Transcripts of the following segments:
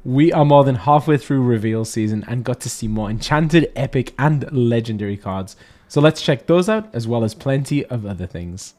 We are more than halfway through reveal season and got to see more enchanted, epic, and legendary cards. So let's check those out, as well as plenty of other things.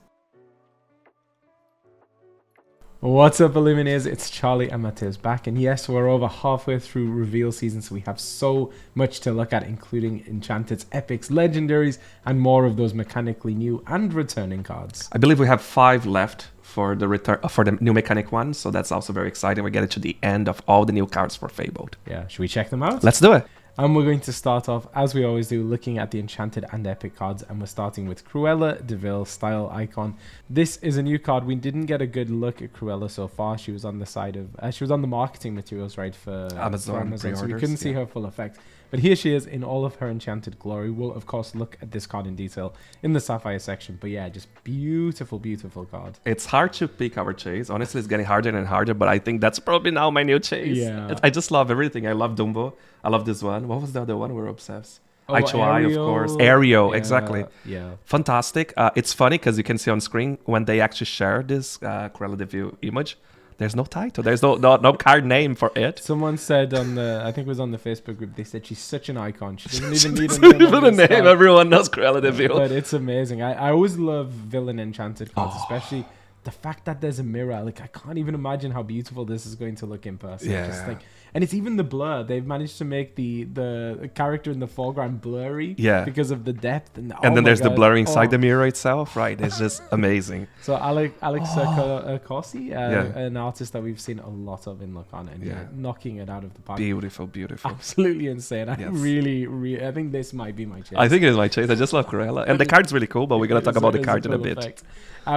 What's up, Illuminators? It's Charlie and Mateus back, and yes, we're over halfway through reveal season, so we have so much to look at, including enchanteds, epics, legendaries, and more of those mechanically new and returning cards. I believe we have 5 left for the return for the new mechanic one, so that's also very exciting. We're getting to the end of all the new cards for Fabled. Yeah, should we check them out? Let's do it. And we're going to start off, as we always do, looking at the Enchanted and Epic cards. And we're starting with Cruella De Vil Style Icon. This is a new card. We didn't get a good look at Cruella so far. She was on the side of... she was on the marketing materials, right, for Amazon. So we couldn't see her full effect. But here she is in all of her enchanted glory. We'll, of course, look at this card in detail in the Sapphire section. But yeah, just beautiful, beautiful card. It's hard to pick our chase. Honestly, it's getting harder and harder, but I think that's probably now my new chase. Yeah. I just love everything. I love Dumbo. I love this one. What was the other one we're obsessed? Eye to Eye, of course. Aerial, exactly. Yeah. Fantastic. It's funny because you can see on screen when they actually share this Cruella De Vil image, there's no title. There's no card name for it. Someone said on the, I think it was on the Facebook group, they said she's such an icon. She doesn't even need a name. Everyone knows Cruella De Vil. But it's amazing. I always love villain enchanted cards, especially the fact that there's a mirror. Like, I can't even imagine how beautiful this is going to look in person. Yeah. Just like, and it's even the blur. They've managed to make the character in the foreground blurry. Yeah. Because of the depth. And then there's the blurring inside the mirror itself. Right. It's just amazing. So Alex Corsi, an artist that we've seen a lot of in Lorcana, and knocking it out of the park. Beautiful, beautiful. Absolutely insane. I really, I think this might be my chase. I think it is my chase. I just love Cruella. And the card's really cool, but we're going to talk about the card in a bit. Effect.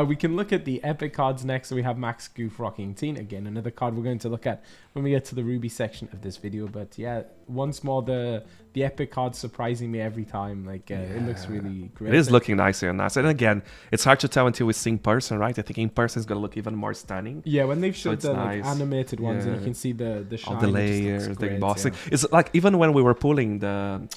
We can look at the epic cards next. So we have Max Goof Rocking Teen, again, another card we're going to look at when we get to the Ruby section of this video. But yeah, once more, the epic cards surprising me every time. Like, it looks really great. It is looking nicer and nicer. And again, it's hard to tell until we see in person, right? I think in person is going to look even more stunning. Yeah, when they've showed the like, animated ones, and you can see the shine. All the layers, the embossing. Yeah. It's like even when we were pulling the...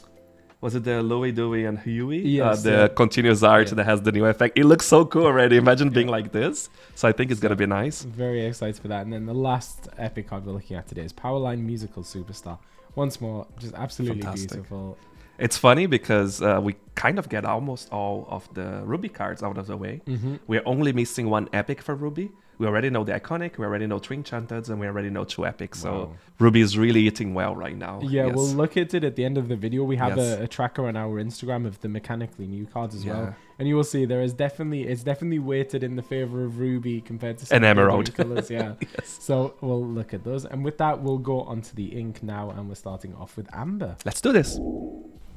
Was it the Louie, Dewey, and Huey? Yes, the continuous art that has the new effect. It looks so cool already. Imagine being like this. So I think it's going to be nice. Very excited for that. And then the last epic card we're looking at today is Powerline Musical Superstar. Once more, just absolutely beautiful. It's funny because we kind of get almost all of the Ruby cards out of the way. We're only missing one epic for Ruby. We already know the iconic, we already know 3 enchanteds, and we already know 2 epics. So Ruby is really eating well right now. Yeah, we'll look at it at the end of the video. We have a tracker on our Instagram of the mechanically new cards as well. And you will see it's definitely weighted in the favor of Ruby compared to some an Emerald colors. Yeah. So we'll look at those. And with that, we'll go on to the ink now, and we're starting off with Amber. Let's do this.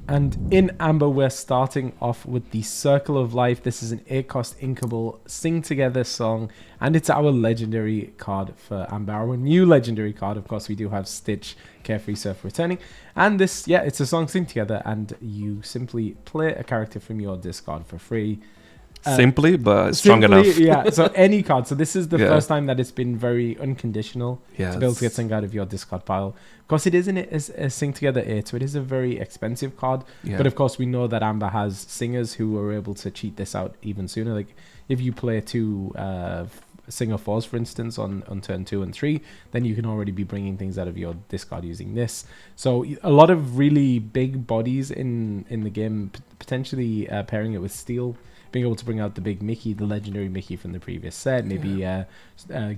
And in Amber, we're starting off with the Circle of Life. This is an 8-cost inkable Sing Together song, and it's our legendary card for Amber. Our new legendary card, of course, we do have Stitch, Carefree Surf returning. And this, it's a song Sing Together, and you simply play a character from your discard for free. Simply, but strong enough. Yeah, so any card. So this is the first time that it's been very unconditional to be able to get something out of your discard pile. Of course, it isn't a Sing Together 8, so it is a very expensive card. But of course, we know that Amber has singers who are able to cheat this out even sooner. Like, if you play 2 Singer 4s, for instance, on turn 2 and 3, then you can already be bringing things out of your discard using this. So a lot of really big bodies in the game, potentially pairing it with Steel, being able to bring out the big Mickey, the legendary Mickey from the previous set, maybe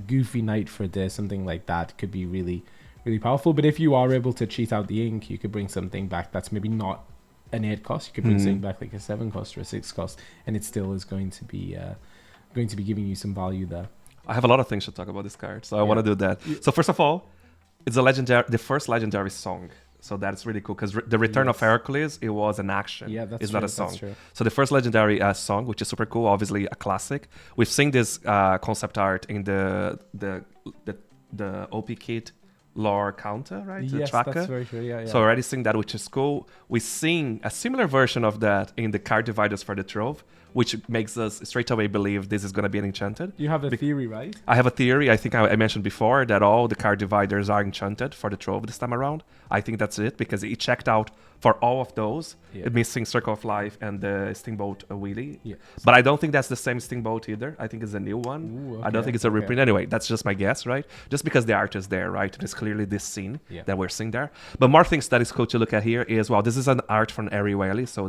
Goofy Knight for a day, something like that could be really, really powerful. But if you are able to cheat out the ink, you could bring something back that's maybe not an 8 cost. You could bring something back like a 7 cost or a 6 cost, and it still is going to be giving you some value there. I have a lot of things to talk about this card, so I want to do that. So first of all, it's the first legendary song. So that's really cool because the Return of Hercules, it was an action. Yeah, that's not a song. So the first legendary song, which is super cool, obviously a classic. We've seen this concept art in the OP kit lore counter, right? Yes, tracker. That's very true. Yeah. So already seeing that, which is cool. We've seen a similar version of that in the card dividers for the Trove, which makes us straight away believe this is going to be an enchanted. You have a theory, right? I have a theory. I think I mentioned before that all the card dividers are enchanted for the Trove this time around. I think that's it, because it checked out for all of those, missing Circle of Life and the Steamboat Wheelie. Yeah. But I don't think that's the same Steamboat either. I think it's a new one. Ooh, okay, I don't think it's a reprint. Anyway, that's just my guess, right? Just because the art is there, right? There's clearly this scene that we're seeing there. But more things that is cool to look at here is, well, this is an art from Ari Whaley, so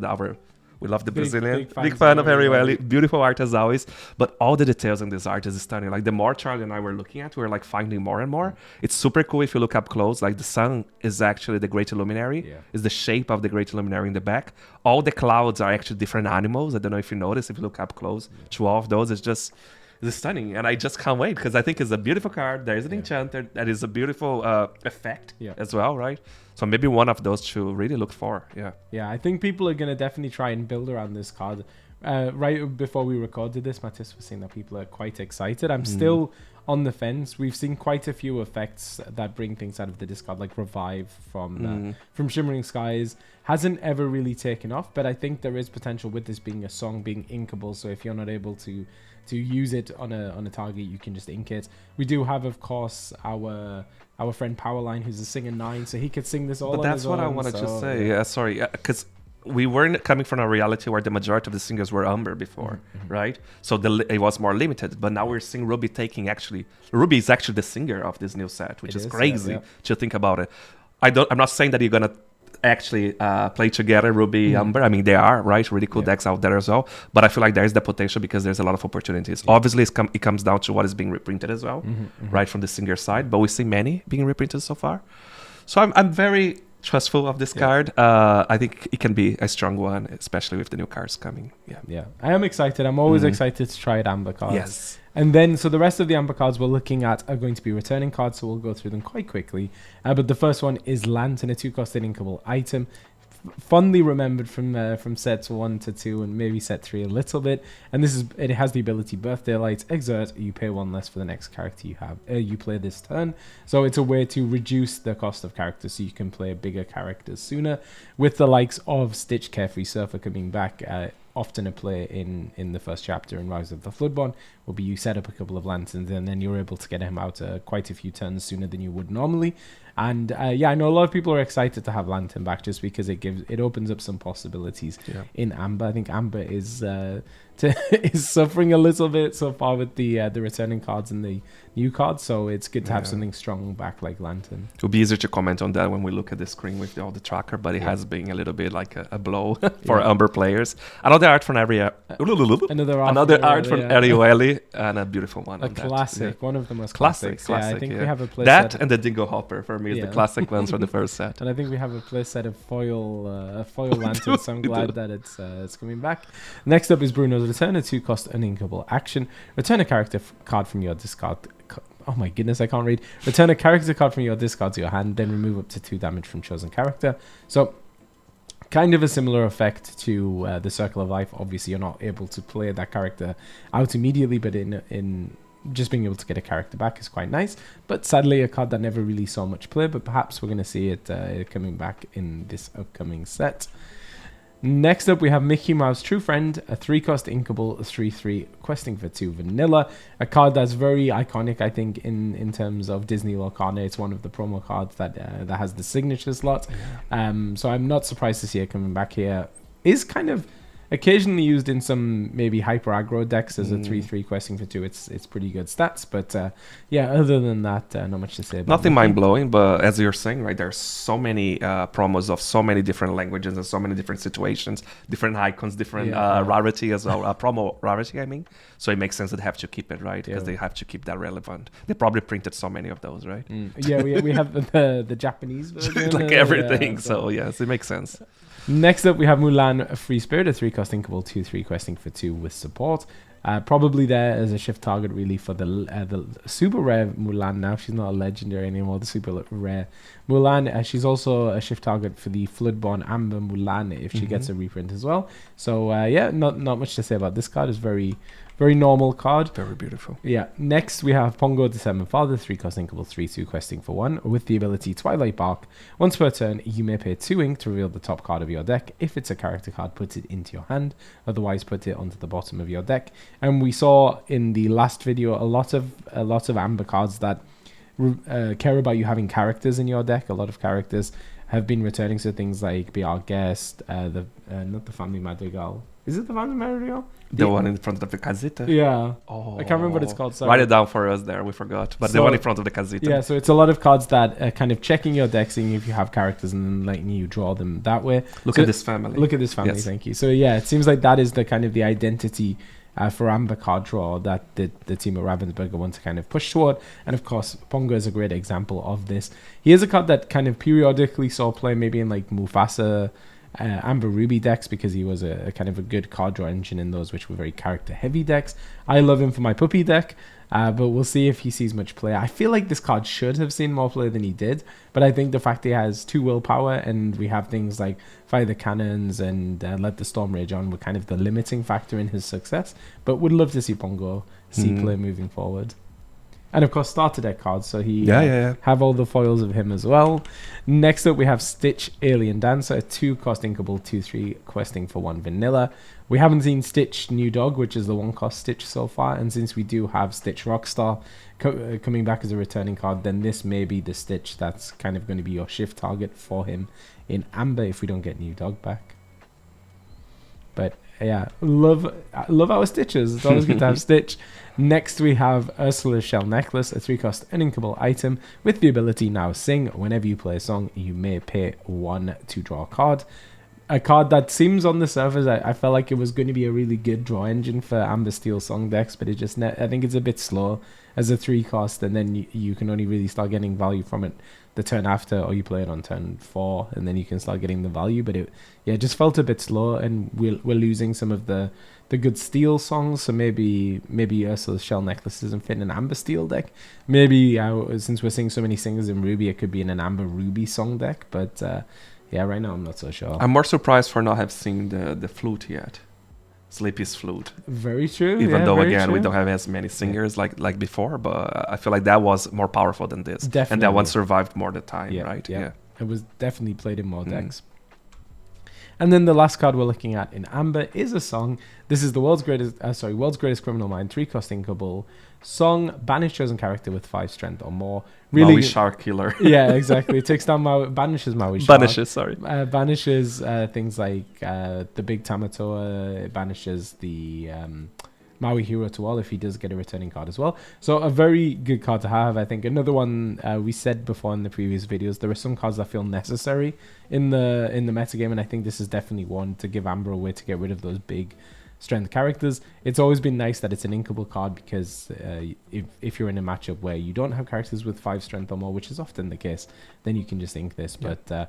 we love the Brazilian. Big fan of Harry Whaley. Beautiful art as always. But all the details in this art is stunning. Like the more Charlie and I were looking at, we were like finding more and more. It's super cool if you look up close. Like the sun is actually the Great Illuminary. Yeah. It's the shape of the Great Illuminary in the back. All the clouds are actually different animals. I don't know if you notice if you look up close. To all of those, it's stunning. And I just can't wait, because I think it's a beautiful card. There is an enchanter. That is a beautiful effect as well, right? So maybe one of those to really look for. Yeah, I think people are going to definitely try and build around this card. Right before we recorded this, Mathis was saying that people are quite excited. I'm still on the fence. We've seen quite a few effects that bring things out of the discard, like Revive from Shimmering Skies. Hasn't ever really taken off, but I think there is potential with this being a song, being inkable. So if you're not able to use it on a target, you can just ink it. We do have, of course, our friend Powerline, who's a singer 9, so he could sing this all. But that's what I wanted to say. Yeah, sorry, because we weren't coming from a reality where the majority of the singers were Umber before, right? So it was more limited. But now we're seeing Ruby Ruby is actually the singer of this new set, which is crazy to think about it. I'm not saying that you're gonna actually play together Ruby Umber. I mean, they are, right? Really cool decks out there as well. But I feel like there's the potential, because there's a lot of opportunities. Obviously, it comes down to what is being reprinted as well, right, from the singer side. But we see many being reprinted so far. So I'm very trustful of this card. I think it can be a strong one, especially with the new cards coming. Yeah. I am excited. I'm always excited to try Amber cards. Yes. And then, so the rest of the Amber cards we're looking at are going to be returning cards, so we'll go through them quite quickly. But the first one is Lantern, a 2-cost inkable item. Fondly remembered from sets 1 to 2 and maybe set 3 a little bit. And it has the ability Birthday Light, Exert, you pay 1 less for the next character you play this turn. So it's a way to reduce the cost of characters so you can play bigger characters sooner. With the likes of Stitch, Carefree Surfer coming back, often a play in the first chapter in Rise of the Floodborn will be you set up a couple of lanterns and then you're able to get him out quite a few turns sooner than you would normally. And I know a lot of people are excited to have Lantern back just because it opens up some possibilities in Amber. I think Amber is suffering a little bit so far with the returning cards and the new cards, so it's good to have something strong back like Lantern. It will be easier to comment on that when we look at the screen with all the tracker, but it has been a little bit like a blow for Amber players. Another art from Ari Whaley, and a beautiful one. A classic, one of the most classics. I think we have a play that set and the Dingo Hopper for me is the classic ones from the first set. And I think we have a play set of foil Lantern, so I'm glad that it's coming back. Next up is Bruno's Return, a 2-cost uninkable action. Return a character card from your discard. Oh my goodness, I can't read. Return a character card from your discard to your hand, then remove up to 2 damage from chosen character. So, kind of a similar effect to the Circle of Life. Obviously, you're not able to play that character out immediately, but in just being able to get a character back is quite nice. But sadly, a card that never really saw much play, but perhaps we're going to see it coming back in this upcoming set. Next up, we have Mickey Mouse True Friend, a 3-cost inkable 3/3 questing for 2 vanilla. A card that's very iconic, I think, in terms of Disney Lorcana. It's one of the promo cards that has the signature slot. So I'm not surprised to see it coming back here. Is kind of occasionally used in some maybe hyper aggro decks as a 3/3 questing for 2. It's pretty good stats, but other than that, not much to say about nothing mind blowing. But as you're saying, right, there's so many promos of so many different languages and so many different situations, different icons, different rarity as well, promo rarity, I mean. So it makes sense that they have to keep it, right, because they have to keep that relevant. They probably printed so many of those, right? We have the Japanese version, like everything. So yes, it makes sense. Next up, we have Mulan, a free spirit, a 3-cost inkable 2/3 questing for 2 with support. Probably there as a shift target really for the super rare Mulan now. She's not a legendary anymore, the super rare Mulan. She's also a shift target for the Floodborn Amber Mulan if she gets a reprint as well. So not much to say about this card. It's very, Very normal card. Very beautiful. Yeah. Next, we have Pongo the Seven Father, 3-cost inkable, 3/2 questing for 1, with the ability Twilight Bark. Once per turn, you may pay 2 ink to reveal the top card of your deck. If it's a character card, put it into your hand. Otherwise, put it onto the bottom of your deck. And we saw in the last video a lot of Amber cards that care about you having characters in your deck. A lot of characters have been returning, so things like Be Our Guest, not the Family Madrigal. Is it the Family Madrigal? The one in front of the casita? Yeah. Oh. I can't remember what it's called. Sorry. Write it down for us there. We forgot. But the one in front of the casita. Yeah, so it's a lot of cards that are kind of checking your deck, seeing if you have characters, and then letting you draw them that way. Look at this family. Look at this family, yes. Thank you. So yeah, it seems like that is the kind of the identity for Amber card draw that the team at Ravensburger want to kind of push toward. And of course, Pongo is a great example of this. He is a card that kind of periodically saw play maybe in like Mufasa, Amber Ruby decks, because he was a kind of a good card draw engine in those which were very character heavy decks. I love him for my puppy deck, but we'll see if he sees much play. I feel like this card should have seen more play than he did, but I think the fact he has 2 willpower and we have things like Fire the Cannons and Let the Storm Rage On were kind of the limiting factor in his success, but would love to see Pongo see play moving forward. And of course, starter deck cards, so he have all the foils of him as well. Next up, we have Stitch Alien Dancer, 2-cost inkable, 2/3 questing for 1 vanilla. We haven't seen Stitch New Dog, which is the 1-cost Stitch so far, and since we do have Stitch Rockstar coming back as a returning card, then this may be the Stitch that's kind of going to be your shift target for him in Amber if we don't get New Dog back. But yeah, love our Stitches. It's always good to have Stitch. Next, we have Ursula's Shell Necklace, a 3-cost uninkable item with the ability Now Sing. Whenever you play a song, you may pay 1 to draw a card. A card that seems on the surface, I felt like it was going to be a really good draw engine for Amber Steel song decks, but it just I think it's a bit slow as a 3-cost, and then you can only really start getting value from it the turn after, or you play it on turn 4, and then you can start getting the value. But it just felt a bit slow, and we're losing some of the good steel songs. So maybe Ursula's Shell Necklace doesn't fit in an Amber Steel deck. Maybe since we're seeing so many singers in Ruby, it could be in an Amber Ruby song deck. But yeah, right now I'm not so sure. I'm more surprised for not have seen the flute yet. Sleepy's flute. Very true. Even though again we don't have as many singers like before, but I feel like that was more powerful than this. Definitely. And that one survived more the time, right? Yeah. It was definitely played in more decks. And then the last card we're looking at in Amber is a song. This is the World's Greatest Criminal Mind, 3-cost inkable song. Banish chosen character with 5 strength or more. Really, Maui Shark Killer. Yeah, exactly. It takes down banishes Maui Shark. Banishes things like the Big Tamatoa. It banishes the Maui Hero to all if he does get a returning card as well. So a very good card to have. I think another one we said before in the previous videos, there are some cards that feel necessary in the metagame, and I think this is definitely one to give Amber a way to get rid of those big strength characters. It's always been nice that it's an inkable card, because if you're in a matchup where you don't have characters with 5 strength or more, which is often the case, then you can just ink this. But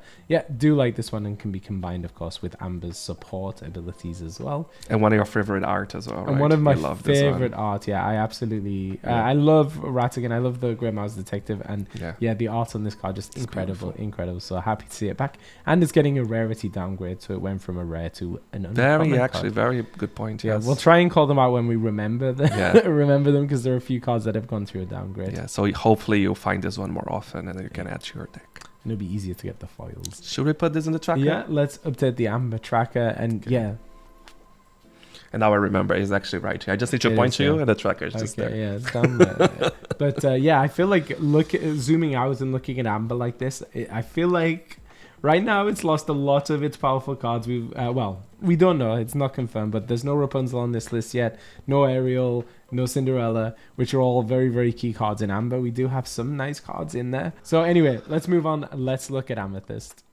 do like this one, and can be combined of course with Amber's support abilities as well. And one of your favorite art as well, right? And one of my favorite art. I absolutely I love Ratigan. I love the Grey Mouse Detective, and the art on this card just incredible. So happy to see it back, and it's getting a rarity downgrade, so it went from a rare to an uncommon card. Very good point. Yeah, we'll try and call them out when we remember them. Remember them, because there are a few cards that have gone through a downgrade. Yeah, so hopefully you'll find this one more often, and then you can add to your deck. And it'll be easier to get the foils. Should we put this in the tracker? Yeah, let's update the Amber tracker, and And now I remember, it's actually right here. I just need to point to you, and the tracker is just there. Yeah, it's down there. But I feel like zooming out and looking at Amber like this, I feel like right now it's lost a lot of its powerful cards. We don't know. It's not confirmed, but there's no Rapunzel on this list yet. No Ariel, no Cinderella, which are all very, very key cards in Amber. We do have some nice cards in there. So anyway, let's move on. Let's look at Amethyst.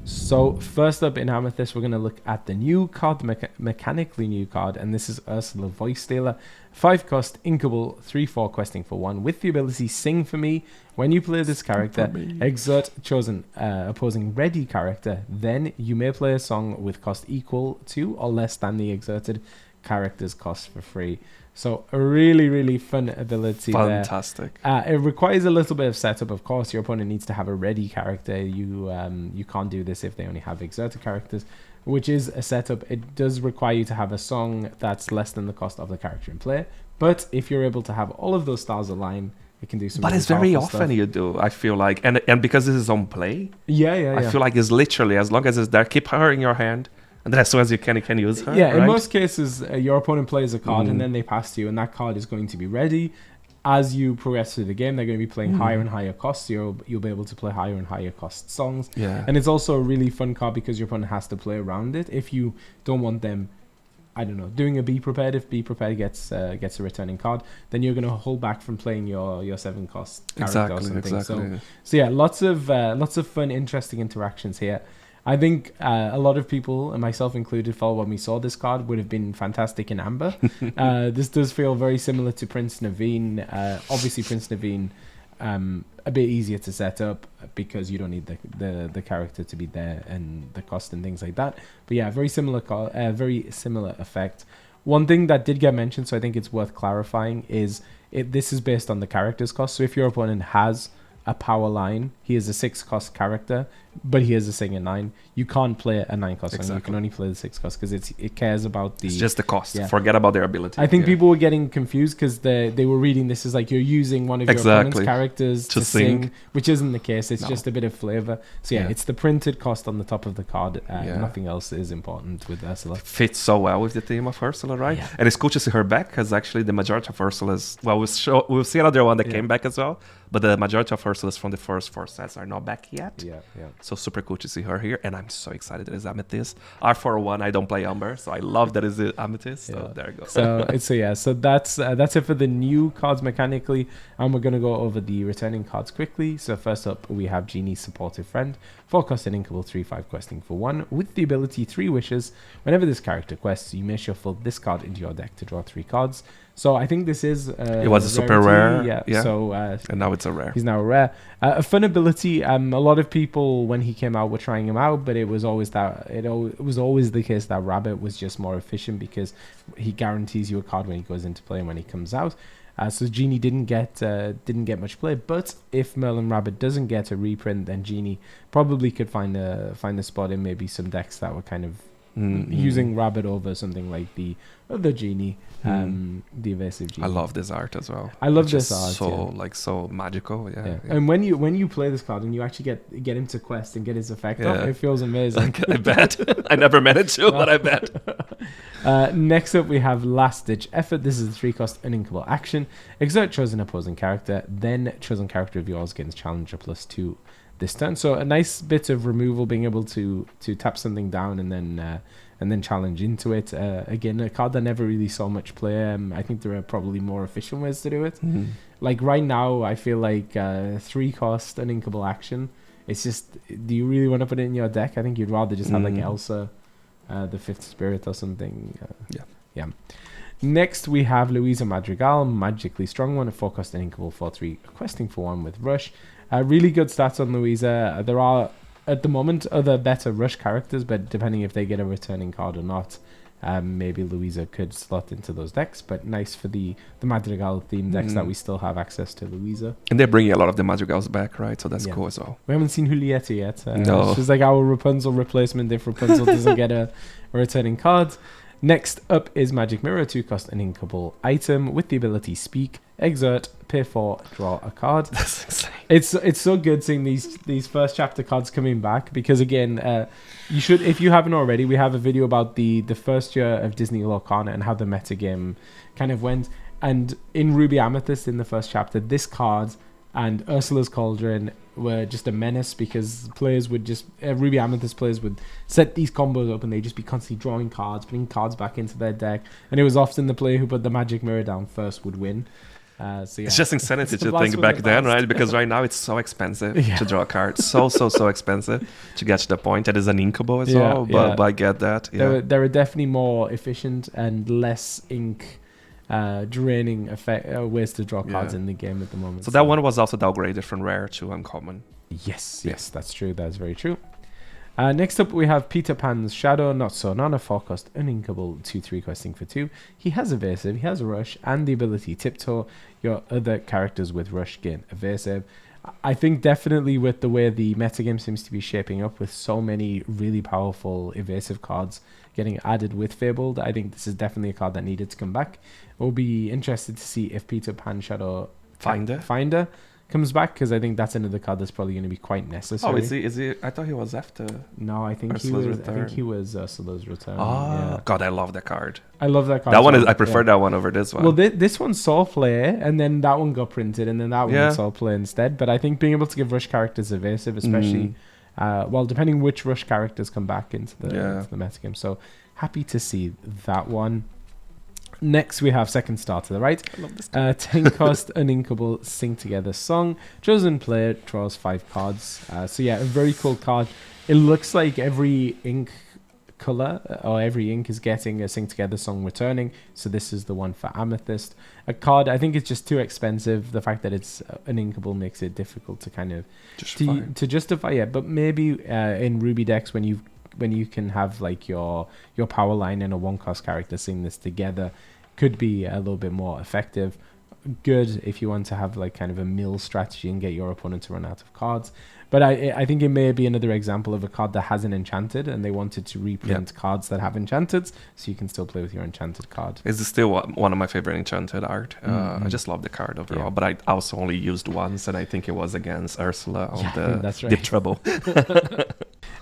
So first up in Amethyst, we're going to look at the new card, mechanically new card, and this is Ursula Voice Stealer. 5-cost inkable, 3/4 questing for 1 with the ability Sing for Me. When you play this character, exert chosen opposing ready character, then you may play a song with cost equal to or less than the exerted character's cost for free. So a really, really fun ability. Fantastic. It requires a little bit of setup, of course. Your opponent needs to have a ready character. You can't do this if they only have exerted characters, which is a setup. It does require you to have a song that's less than the cost of the character in play. But if you're able to have all of those stars align, it can do some. But really it's very often stuff. you do. I feel like, and because this is on play. I feel like it's literally as long as it's there, keep her in your hand. And then as soon as you can use her. Yeah, right? In most cases, your opponent plays a card and then they pass to you, and that card is going to be ready. As you progress through the game, they're going to be playing higher and higher costs. You'll be able to play higher and higher cost songs. Yeah. And it's also a really fun card because your opponent has to play around it. If you don't want them, I don't know, doing a Be Prepared, if Be Prepared gets a returning card, then you're going to hold back from playing your 7-cost character or something. Exactly. So yeah, lots of fun, interesting interactions here. I think a lot of people, and myself included, when we saw this card, would have been fantastic in Amber. This does feel very similar to Prince Naveen. Obviously, Prince Naveen, a bit easier to set up because you don't need the character to be there and the cost and things like that. But yeah, very similar effect. One thing that did get mentioned, so I think it's worth clarifying, is this is based on the character's cost. So if your opponent has a Powerline, he is a 6-cost character, but he has a Singer 9. You can't play a 9-cost song. You can only play the 6-cost because it cares about the... It's just the cost. Yeah. Forget about their ability. I think people were getting confused because they were reading this as like you're using one of your opponent's characters to sing, which isn't the case. It's just a bit of flavor. So it's the printed cost on the top of the card. Nothing else is important with Ursula. Fits so well with the theme of Ursula, right? Yeah. And it's cool to see her back because actually the majority of Ursula's... Well, we'll see another one that came back as well. But the majority of Ursulas from the first 4 sets are not back yet. Yeah. So super cool to see her here. And I'm so excited that it's Amethyst. R41, I don't play Umber, so I love that it's Amethyst. So there you go. So that's it for the new cards mechanically. And we're going to go over the returning cards quickly. So first up, we have Genie's Supportive Friend. 4-cost and Inkable 3/5 questing for 1. With the ability 3 Wishes. Whenever this character quests, you may shuffle this card into your deck to draw 3 cards. So I think this is it was a super rare. Yeah. So and now it's a rare. He's now a rare. A fun ability. A lot of people when he came out were trying him out, but it was always the case that Rabbit was just more efficient because he guarantees you a card when he goes into play and when he comes out. So Genie didn't get much play, but if Merlin Rabbit doesn't get a reprint, then Genie probably could find a spot in maybe some decks that were kind of using Rabbit over something like the other Genie, the Evasive Genie. I love this art as well. I love this art. So magical. Yeah. And when you play this card and you actually get him to quest and get his effect off, it feels amazing. I bet. I never managed to, but I bet. Next up, we have Last Ditch Effort. This is a 3-cost uninkable action. Exert chosen opposing character, then chosen character of yours gains challenger +2 this turn. So a nice bit of removal, being able to tap something down and then challenge into it. Again, a card that never really saw much play. I think there are probably more efficient ways to do it. Like right now, I feel like 3-cost uninkable action. It's just, do you really want to put it in your deck? I think you'd rather just have like Elsa, the 5th Spirit or something. Yeah. Next, we have Louisa Madrigal, Magically Strong One, a 4-cost uninkable 4/3, questing for 1 with Rush. Really good stats on Louisa. There are, at the moment, other better Rush characters, but depending if they get a returning card or not, maybe Louisa could slot into those decks. But nice for the Madrigal theme decks that we still have access to Louisa. And they're bringing a lot of the Madrigals back, right? So that's cool as well. We haven't seen Julieta yet. No. She's like our Rapunzel replacement if Rapunzel doesn't get a returning card. Next up is Magic Mirror, 2-cost uninkable item with the ability Speak, Exert, pay 4, draw a card. That's insane. It's so good seeing these first chapter cards coming back because again, you should, if you haven't already, we have a video about the first year of Disney Lorcana and how the metagame kind of went. And in Ruby Amethyst, in the first chapter, this card and Ursula's Cauldron were just a menace because players would just Ruby Amethyst players would set these combos up and they'd just be constantly drawing cards, putting cards back into their deck, and it was often the player who put the Magic Mirror down first would win. It's just insanity to think back then, right? Because right now it's so expensive to draw cards, so expensive to get to the point. That is an inkable as well, but I get that. There are definitely more efficient and less ink draining ways to draw cards in the game at the moment. So that one was also downgraded from rare to uncommon. Yes, that's true. That's very true. Next up, we have Peter Pan's Shadow, not so, not a 4-cost, uninkable 2/3 questing for 2. He has evasive, he has rush, and the ability tiptoe. Your other characters with rush gain evasive. I think definitely with the way the metagame seems to be shaping up, with so many really powerful evasive cards getting added with Fabled, I think this is definitely a card that needed to come back. We'll be interested to see if Peter Pan Shadow Finder comes back, because I think that's another card that's probably going to be quite necessary. Oh, is he? I thought he was after. No, I think he was. Return. I think he was Ursula's Return. Oh, yeah. God, I love that card. I love that card. That one is. I prefer that one over this one. Well, this one saw play, and then that one got printed, and then that one saw play instead. But I think being able to give rush characters evasive, especially, depending which rush characters come back into the metagame. So happy to see that one. Next, we have second star to the right. I love this 10-cost uninkable Sing Together Song. Chosen player draws 5 cards. A very cool card. It looks like every ink color or every ink is getting a Sing Together Song returning. So this is the one for Amethyst. A card, I think it's just too expensive. The fact that it's uninkable makes it difficult to kind of justify it. But maybe in Ruby decks, when you can have like your Powerline and a 1-cost character sing this together, could be a little bit more effective. Good if you want to have like kind of a mill strategy and get your opponent to run out of cards. But I think it may be another example of a card that has an enchanted, and they wanted to reprint cards that have enchanted, so you can still play with your enchanted card. It's still one of my favorite enchanted art. I just love the card overall, but I also only used once, and I think it was against Ursula on the Deep Trouble.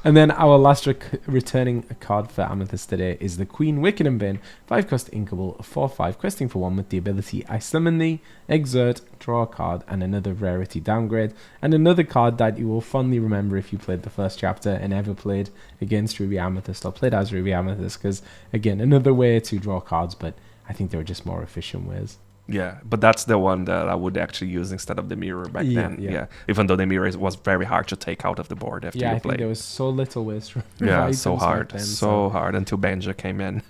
And then our last returning card for Amethyst today is the Queen Wickedbane, 5-cost inkable, 4/5, questing for 1 with the ability I summon thee, exert, draw a card, and another rarity downgrade. And another card that you will fondly remember if you played the first chapter and ever played against Ruby Amethyst or played as Ruby Amethyst, because again, another way to draw cards, but I think there were just more efficient ways. Yeah, but that's the one that I would actually use instead of the mirror back then. Yeah, even though the mirror was very hard to take out of the board after you played. I think there was so little ways to so hard, hard until Benja came in.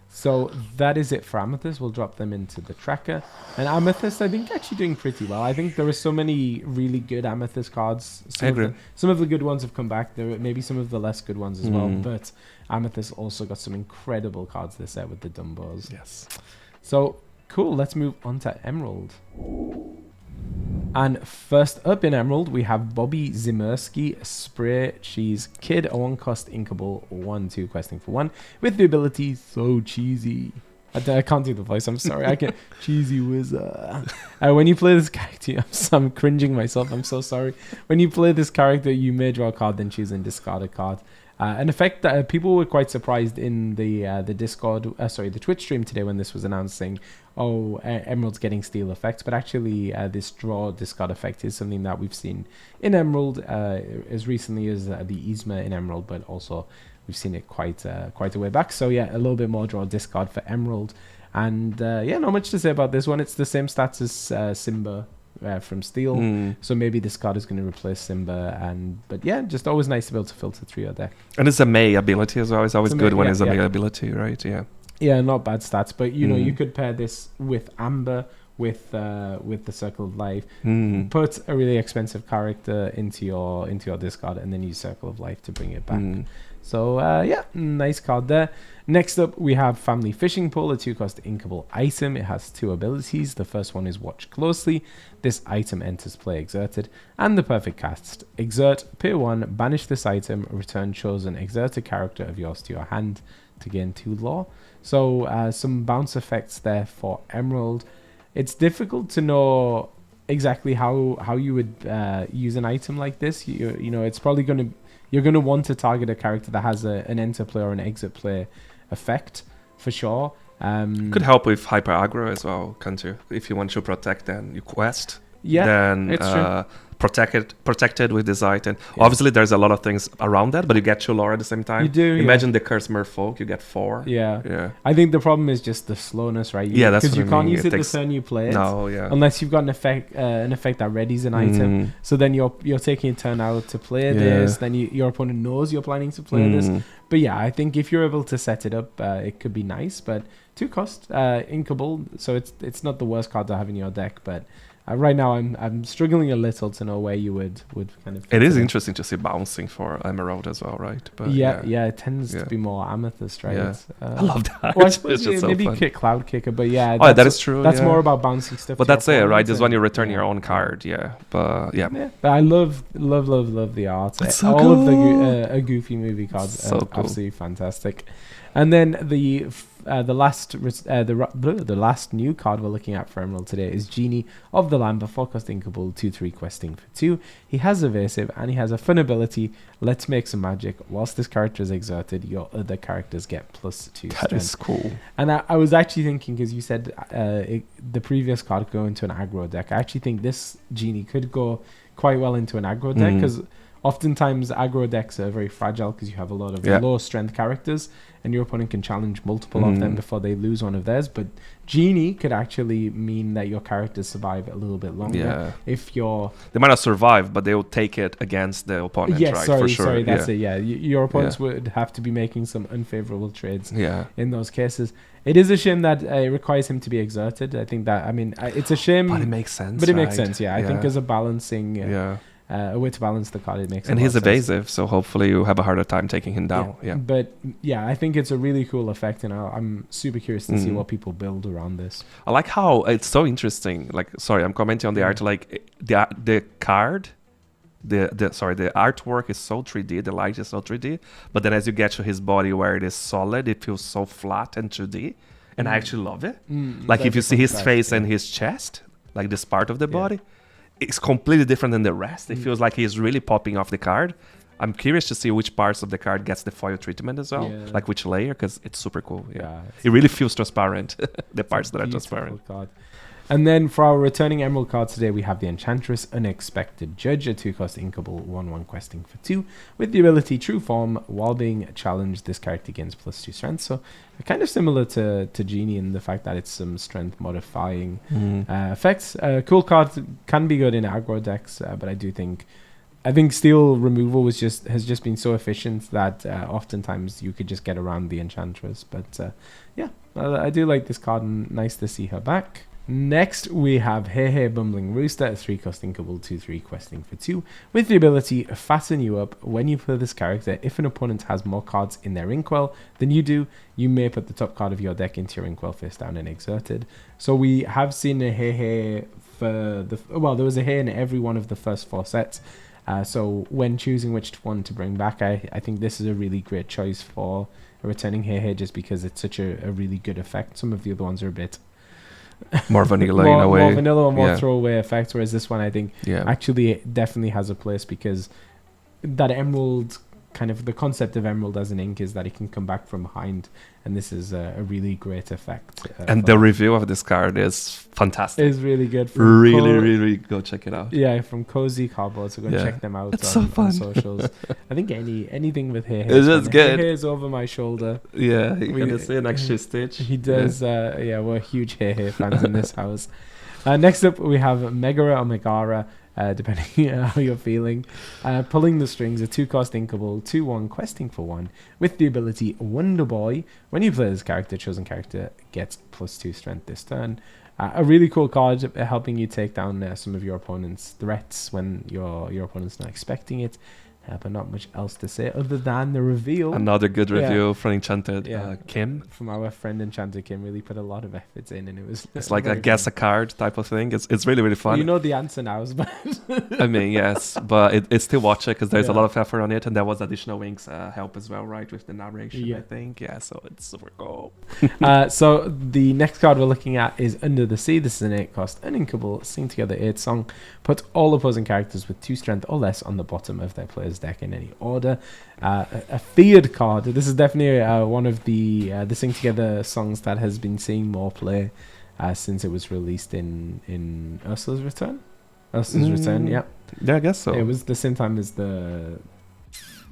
So that is it for Amethyst. We'll drop them into the tracker. And Amethyst, I think, actually doing pretty well. I think there are so many really good Amethyst cards. Some of the good ones have come back. There are maybe some of the less good ones as well. But Amethyst also got some incredible cards this set with the Dumbos. Yes. So cool, let's move on to Emerald. And first up in Emerald, we have Bobby Zimmerski, Spray Cheese Kid, a 1-cost inkable, 1/2 questing for 1, with the ability So Cheesy. I can't do the voice, I'm sorry. I can't. Cheesy Wizard. When you play this character, I'm cringing myself, I'm so sorry. When you play this character, you may draw a card, then choose and discard a card. An effect that people were quite surprised in the Discord, the Twitch stream today when this was announced, saying, Emerald's getting steal effects, but actually this draw discard effect is something that we've seen in Emerald as recently as the Yzma in Emerald, but also we've seen it quite a way back. So a little bit more draw discard for Emerald, and not much to say about this one. It's the same stats as Simba from Steel, so maybe this card is going to replace Simba, but just always nice to be able to filter through your deck. And it's a May ability as well. It's always good when it's a May ability, right? Yeah, not bad stats, but you could pair this with Amber, with the Circle of Life, put a really expensive character into your discard, and then use Circle of Life to bring it back. So nice card there. Next up, we have Family Fishing Pole, a 2-cost inkable item. It has 2 abilities. The first one is Watch Closely. This item enters play exerted. And the perfect cast. Exert, pay 1, banish this item, return chosen exerted character of yours to your hand to gain 2 lore. So some bounce effects there for Emerald. It's difficult to know exactly how you would use an item like this. It's probably you're going to want to target a character that has an enter play or an exit play effect for sure. Could help with hyper aggro as well, can't you? If you want to protect, then you quest. Then it's true. Protected with this item. Yeah. Obviously, there's a lot of things around that, but you get 2 lore at the same time. You do. Imagine the Cursed Merfolk, you get 4. Yeah. I think the problem is just the slowness, right? That's because you can't use it the turn you play it. No, unless you've got an effect that readies an item. So then you're taking a turn out to play this. Then your opponent knows you're planning to play this. But I think if you're able to set it up, it could be nice. But 2-cost inkable, so it's not the worst card to have in your deck, but right now I'm struggling a little to know where you would kind of. It is interesting to see bouncing for Emerald as well, right? But it tends to be more Amethyst, right? Yeah. I love that. Well, I suppose maybe Cloud Kicker, but that is true. That's more about bouncing stuff. But that's it, right? Is when you return your own card, But But I love the art. It's so all cool. of the a Goofy movie cards so are cool. Absolutely fantastic. And then the last new card we're looking at for Emerald today is Genie of the Land. Before costing Inkable 2/3 questing for 2. He has evasive and he has a fun ability. Let's make some magic. Whilst this character is exerted, your other characters get +2 strength. That is cool. And I was actually thinking, because you said the previous card could go into an aggro deck. I actually think this Genie could go quite well into an aggro deck, because oftentimes aggro decks are very fragile because you have a lot of low strength characters and your opponent can challenge multiple of them before they lose one of theirs. But Genie could actually mean that your characters survive a little bit longer. Yeah. If you're... They might not survive, but they will take it against the opponent, right? Sorry, that's it. Yeah, your opponents would have to be making some unfavorable trades in those cases. It is a shame that it requires him to be exerted. I think that, it's a shame. But it makes sense, It makes sense, I think as a balancing... a way to balance the card, it makes and he's evasive, so hopefully you have a harder time taking him down. But I think it's a really cool effect, and I'm super curious to see what people build around this. I like how it's so interesting. Like, sorry, I'm commenting on the art. Like the card, the artwork is so 3D. The light is so 3D, but then as you get to his body where it is solid, it feels so flat and 2D, and I actually love it. Like if you see his face and his chest, like this part of the body. It's completely different than the rest. It feels like he's really popping off the card. I'm curious to see which parts of the card gets the foil treatment as well, like which layer, because it's super cool. It really feels transparent, the parts that are transparent. Card. And then for our returning Emerald card today, we have the Enchantress Unexpected Judge, a 2-cost inkable 1/1 questing for 2, with the ability True Form. While being challenged, this character gains +2 strength. So kind of similar to Genie in the fact that it's some strength modifying effects. Cool card, can be good in aggro decks, but I think steel removal has just been so efficient that oftentimes you could just get around the Enchantress. But I do like this card, and nice to see her back. Next, we have Hey Bumbling Rooster, a 3-cost inkable 2/3 questing for 2, with the ability Fatten You Up. When you play this character, if an opponent has more cards in their Inkwell than you do, you may put the top card of your deck into your Inkwell face down and exerted. So we have seen a Hey there was a Hey in every one of the first 4 sets. So when choosing which one to bring back, I think this is a really great choice for a returning Hey just because it's such a really good effect. Some of the other ones are a bit... more vanilla in a way. More vanilla or more throwaway effects, whereas this one I think actually definitely has a place, because that Emerald, kind of the concept of Emerald as an ink is that it can come back from behind, and this is a really great effect. And the review of this card is fantastic. It's really good. Really go check it out. Yeah, from Cozy Cardboard, so go check them out on socials. I think anything with hair. It's just good. Hair is over my shoulder. Yeah, you can see an extra stitch. He does. We're huge hair fans in this house. Next up, we have Megara or Megara. Depending on how you're feeling. Pulling the Strings, a 2-cost inkable 2/1 questing for 1, with the ability Wonder Boy. When you play this character, chosen character gets +2 strength this turn. A really cool card, helping you take down some of your opponent's threats when your opponent's not expecting it. But not much else to say other than the reveal. Another good review from Enchanted Kim. From our friend Enchanted Kim, really put a lot of efforts in, and it was... It's like a guess a card type of thing. It's really, really fun. You know the answer now, but... I mean, yes, but it's still watch it, because there's a lot of effort on it, and there was additional Winks help as well, right, with the narration, I think. Yeah, so it's super cool. So the next card we're looking at is Under the Sea. This is an 8-cost uninkable Sing Together 8 song. Put all opposing characters with 2 strength or less on the bottom of their player's deck in any order. A feared card. This is definitely one of the Sing Together songs that has been seeing more play since it was released in Ursula's Return. Return, yeah. Yeah, I guess so. It was the same time as the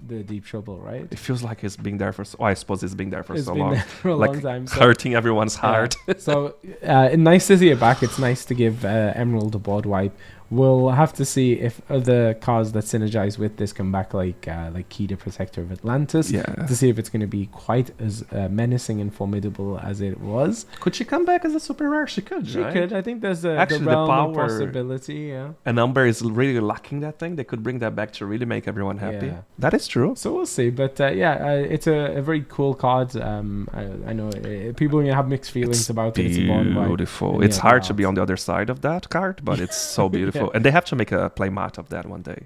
Deep Trouble, right? It feels like it's been there for I suppose it's been there for so long. There for a long time. So, hurting everyone's heart. So nice to see it back. It's nice to give Emerald a board wipe. We'll have to see if other cards that synergize with this come back, like Kida, Protector of Atlantis, to see if it's going to be quite as menacing and formidable as it was. Could she come back as a super rare? She could, She could. I think there's the realm of possibility, yeah. And Umber is really lacking that thing. They could bring that back to really make everyone happy. Yeah. That is true. So we'll see. But it's a very cool card. I know people have mixed feelings about it. It's beautiful. It's hard to be on the other side of that card, but it's so beautiful. And they have to make a play mat of that one day.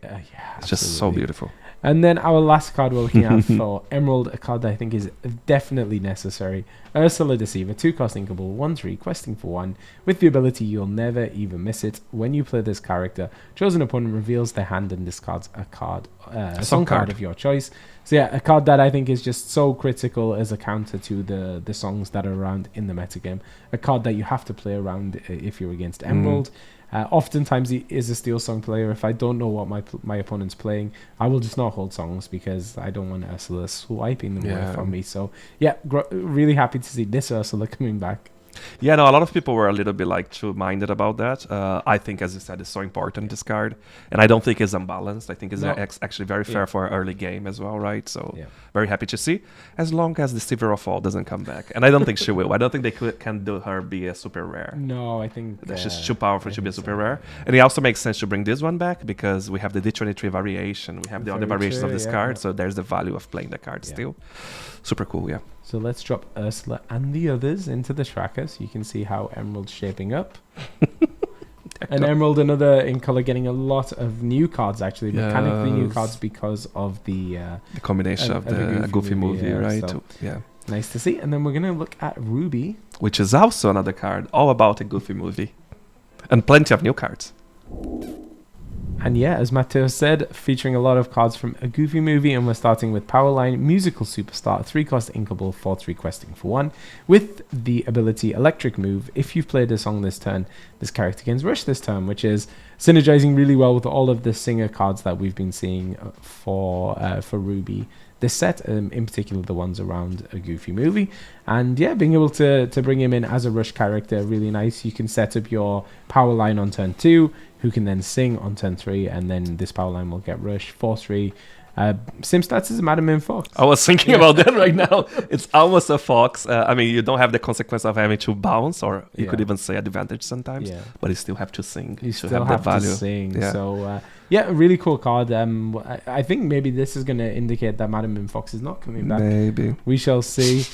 It's just so beautiful. And then our last card we're looking at for Emerald, a card that I think is definitely necessary. Ursula Deceiver, 2-cost inkable, 1/3, questing for 1, with the ability you'll never even miss it. When you play this character, chosen opponent reveals their hand and discards a card, a song card of your choice. So yeah, a card that I think is just so critical as a counter to the songs that are around in the metagame. A card that you have to play around if you're against Emerald. Oftentimes he is a steel song player. If I don't know what my opponent's playing, I will just not hold songs because I don't want Ursula swiping them away from me. So yeah, really happy to see this Ursula coming back. Yeah, no, a lot of people were a little bit like two-minded about that. I think, as you said, it's so important, this card. And I don't think it's unbalanced. I think it's actually very fair for an early game as well, right? So very happy to see, as long as the Deceiver of All doesn't come back. And I don't think she will. I don't think they can do her be a super rare. No, I think... That's just too powerful to be a super rare. And it also makes sense to bring this one back because we have the D23 variation. We have the other variations of this card. So there's the value of playing the card still. Super cool, yeah. So let's drop Ursula and the others into the tracker so you can see how Emerald's shaping up. And Emerald, another in color, getting a lot of new cards, actually. Mechanically new cards because of the combination of the Goofy movie, right? So, nice to see. And then we're going to look at Ruby. Which is also another card all about a Goofy movie. And plenty of new cards. And yeah, as Matteo said, featuring a lot of cards from a Goofy movie, and we're starting with Powerline, Musical Superstar, 3-cost inkable, 4/3 questing for 1, with the ability Electric Move. If you've played a song this turn, this character gains Rush this turn, which is synergizing really well with all of the singer cards that we've been seeing for Ruby this set, in particular the ones around a Goofy movie. And yeah, being able to bring him in as a Rush character, really nice. You can set up your Powerline on turn 2, who can then sing on turn 3, and then this Powerline will get Rush, 4/3. Sim stats is Madam and Fox. I was thinking about that right now. It's almost a Fox. I mean, you don't have the consequence of having to bounce, or you could even say advantage sometimes, but you still have to sing. You still have to sing. So yeah, a really cool card. I think maybe this is going to indicate that Madam and Fox is not coming back. Maybe. We shall see.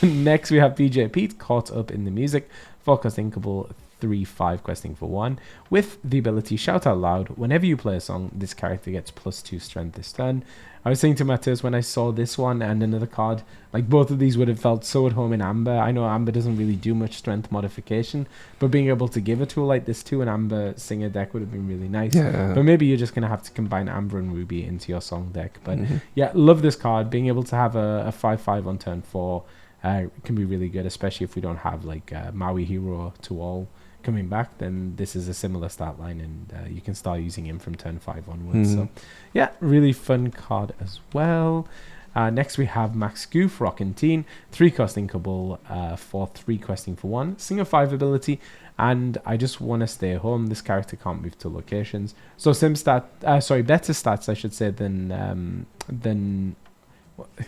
Next we have BJ Pete, Caught Up in the Music, 4-cost inkable, 3/5 questing for 1, with the ability Shout Out Loud. Whenever you play a song, this character gets +2 strength this turn. I was saying to Matthias when I saw this one and another card, like both of these would have felt so at home in Amber. I know Amber doesn't really do much strength modification, but being able to give a tool like this to an Amber singer deck would have been really nice. But maybe you're just going to have to combine Amber and Ruby into your song deck. But yeah, love this card. Being able to have a 5/5 on turn 4 can be really good, especially if we don't have like Maui Hero to all coming back. Then this is a similar start line, and you can start using him from turn 5 onwards. So yeah, really fun card as well. Next we have Max Goof, Rockin' Teen, 3-cost inkable, 4/3 questing for 1, Singer 5 ability, and I just want to stay home. This character can't move to locations, so better stats I should say than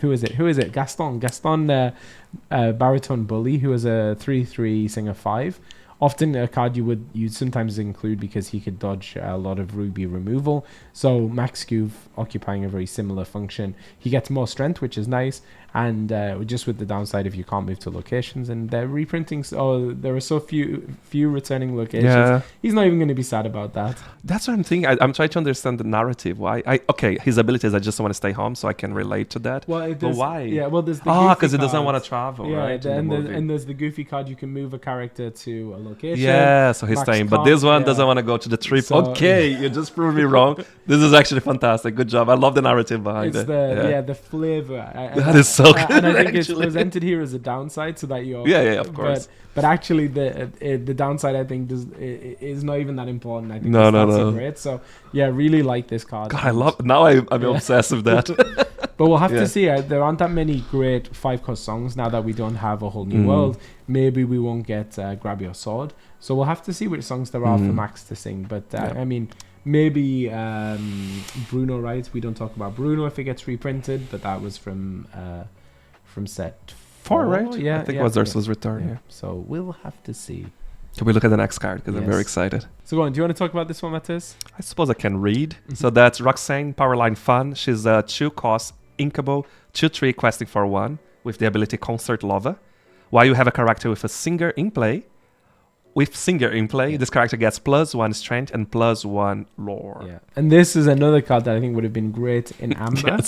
who is it? Gaston, Baritone Bully, who is a 3/3 Singer 5. Often a card you'd sometimes include because he could dodge a lot of Ruby removal. So Max Goof occupying a very similar function. He gets more strength, which is nice, and just with the downside if you can't move to locations, and they're reprinting. So there are so few returning locations. Yeah. He's not even going to be sad about that. That's what I'm thinking. I'm trying to understand the narrative. Why? His abilities. I just want to stay home, so I can relate to that. Well, but why? Yeah. Well, there's the because he doesn't want to travel. Yeah, right? And there's the Goofy card. You can move a character to a location. Yeah, so he's staying. But this one doesn't want to go to the trip. So, okay, you just proved me wrong. This is actually fantastic. Good job. I love the narrative behind it. The flavor. That is so good. And I think it's presented here as a downside, so that you're of course. But actually, the downside I think is not even that important. I think no. Great. So yeah, really like this card. God, I love. Now I'm obsessed with that. But we'll have to see. There aren't that many great 5-cost songs now that we don't have a whole new world. Maybe we won't get Grab Your Sword. So we'll have to see which songs there are for Max to sing. But I mean, maybe Bruno, right? We don't talk about Bruno if it gets reprinted, but that was from set 4, right? Yeah, I think it was Ursula's Return. Yeah. So we'll have to see. Can we look at the next card? Because I'm very excited. So go on. Do you want to talk about this one, Matthias? I suppose I can read. So that's Roxanne, Powerline Fun. She's a 2-cost Inkable, 2/3 questing for 1 with the ability Concert Lover. While you have a character with a singer in play, this character gets +1 strength and +1 lore. Yeah, and this is another card that I think would have been great in Amber.